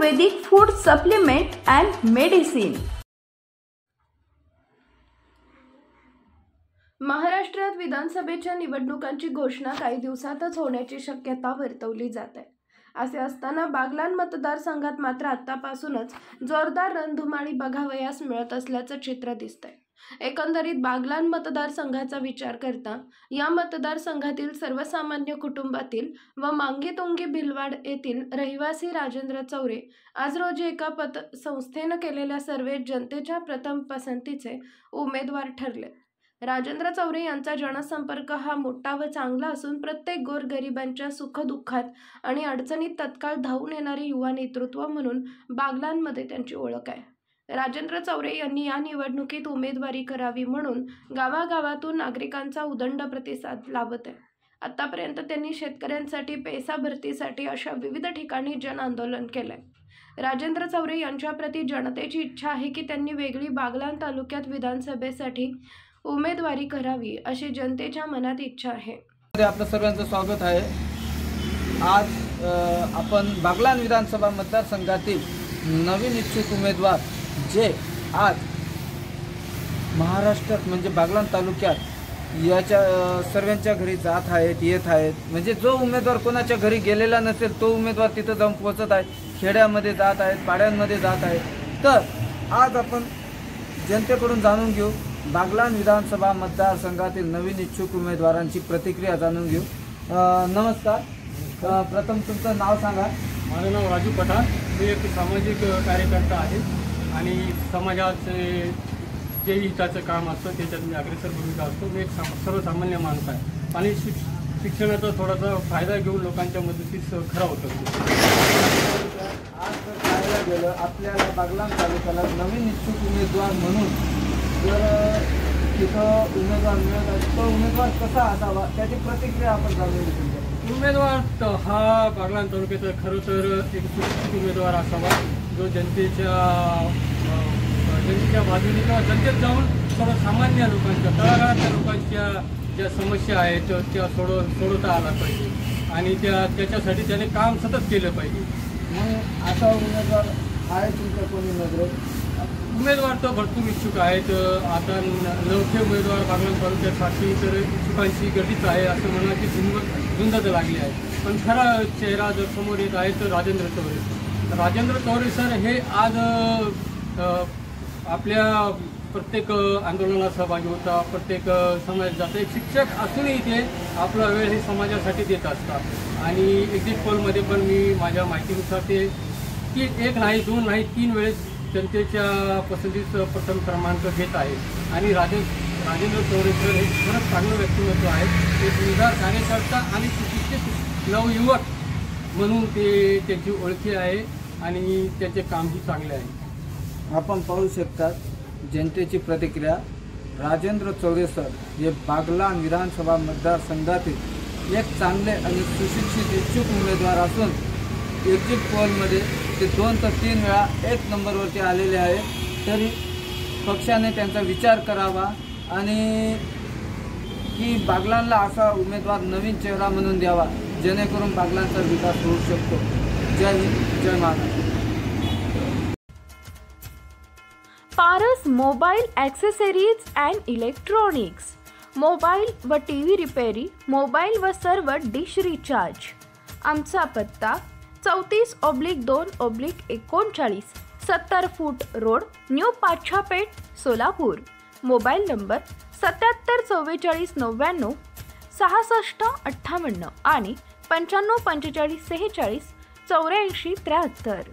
Ayurvedic food supplement and medicine. महाराष्ट्रात विधानसभेच्या निवडणुकांची घोषणा काही दिवसातच होण्याची शक्यता वर्तवली जात आहे। असे असताना बागलाण मतदारसंघात मात्र आतापासूनच जोरदार रणधुमाळी बघावयास मिळत असल्याचं चित्र दिसतंय। एकंदरीत बागलाण मतदारसंघाचा विचार करता या मतदारसंघातील सर्वसामान्य कुटुंबातील व मांगीतुंगी भिलवाड येथील रहिवासी राजेंद्र चौरे आज रोजी एका पतसंस्थेने केलेल्या सर्वेत जनतेच्या प्रथम पसंतीचे उमेदवार ठरले। राजेंद्र चौरे यांचा जनसंपर्क हा मोठा व चांगला असून प्रत्येक गोरगरिबांच्या सुखदुःखात आणि अडचणीत तत्काळ धावून येणारे युवा नेतृत्व म्हणून बागलाणमध्ये त्यांची ओळख आहे। राजेंद्र चौरे यांनी या निवडणुकीत उमेदवारी करावी म्हणून गावागावातून नागरिकांचा उदंड प्रतिसाद लाभत आहे। आतापर्यंत त्यांनी शेतकऱ्यांसाठी पैसा भरतीसाठी अशा विविध ठिकाणी जन आंदोलन केलंय। राजेंद्र चौरे यांच्याप्रती जनतेची इच्छा आहे की त्यांनी वेगळी बागलाण तालुक्यात विधानसभेसाठी उमेदवारी करावी अशी जनतेच्या मनात इच्छा आहे। आपलं सर्वांचं स्वागत आहे। आज आपण बागलाण विधानसभा मतदारसंघातील नवीन इच्छुक उमेदवार जे आज महाराष्ट्रात म्हणजे बागलाण तालुक्यात याच्या सर्वांच्या घरी जात आहेत येत आहेत, म्हणजे जो उमेदवार कोणाच्या घरी गेलेला नसेल तो उमेदवार तिथं जाऊन पोहोचत आहे, खेड्यामध्ये जात आहेत, पाड्यांमध्ये जात आहेत। तर आज आपण जनतेकडून जाणून घेऊ बागलाण विधानसभा मतदारसंघातील नवीन इच्छुक उमेदवारांची प्रतिक्रिया जाणून घेऊ। नमस्कार, प्रथम तुमचं नाव सांगा। माझं नाव राजू पठाण, मी एक सामाजिक कार्यकर्ता आहे आणि समाजाचे जे हिताचं काम असतं त्याच्यात मी अग्रेसर भूमिका असतो। मी एक सर्वसामान्य माणूस आहे आणि शिक्षणाचा थोडासा फायदा घेऊन लोकांच्या मदतीस खरा होतो। आज जर पाहायला गेलं आपल्याला बागलाण तालुक्याला नवीन इच्छुक उमेदवार म्हणून जर तिथं उमेदवार मिळत आहे तो उमेदवार कसा असावा त्याची प्रतिक्रिया आपण जाणून घेऊ। उमेदवार हा बागलाण तालुक्याचा खरं तर एक सुशिक्षित उमेदवार असावा, जो जनतेच्या बाजूने किंवा जनतेत जाऊन सर्वसामान्य लोकांच्या तळागाळातल्या लोकांच्या ज्या समस्या आहेत त्या सोडवता आला पाहिजे आणि त्याच्यासाठी त्याने काम सतत केलं पाहिजे। मग असा उमेदवार आहे तुमच्या कोणी नजरेत? उमेदवार तर भरपूर इच्छुक आहेत। आता नवखे उमेदवार बागलाण तालुक्यासाठी तर इच्छुकांची गर्दीच आहे असं म्हणायची झुंजच लागली आहे। पण खरा चेहरा जर समोर येत आहे तर राजेंद्र चौरे। राजेंद्र चौरे सर हे आज आपल्या प्रत्येक आंदोलनात सहभागी होता, प्रत्येक समाजात एक शिक्षक असूनही ते आपला वेळ हे समाजासाठी देत असतात आणि एक्झिट पोलमध्ये पण मी माझ्या माहितीनुसार ते एक नाही दोन नाही 3 वेळेस जनतेच्या पसंतीचं प्रथम क्रमांक घेत आहे आणि राजेंद्र चौरे सर हे खरंच चांगलं व्यक्तिमत्व आहे। ते दिलदार कार्यकर्ता आणि सुशिक्षित नवयुवक म्हणून त्याची ओळखी आहे आणि त्याचे कामही चांगले आहे। आपण पाहू शकता जनतेची प्रतिक्रिया। राजेंद्र चौरे सर हे बागलाण विधानसभा मतदारसंघातील एक चांगले आणि सुशिक्षित इच्छुक उमेदवार असून एक्झिट पोलमध्ये ते 2 ते 3 वेळा 1 नंबरवरती आलेले आहेत। तरी पक्षाने त्यांचा विचार करावा आणि की बागलाणला असा उमेदवार नवीन चेहरा म्हणून द्यावा जेणेकरून बागलाणचा विकास होऊ शकतो। जय हिंद, जय Maharashtra. Paras mobile accessories and electronics, mobile व टीव्ही रिपेरी, मोबाईल व सर्व डिश रिचार्ज। आमचा पत्ता 34/2/39 70 foot road, new Pachhapeth, Solapur. Mobile number 77 44 99 66 58 आणि 95 45 46 84 73।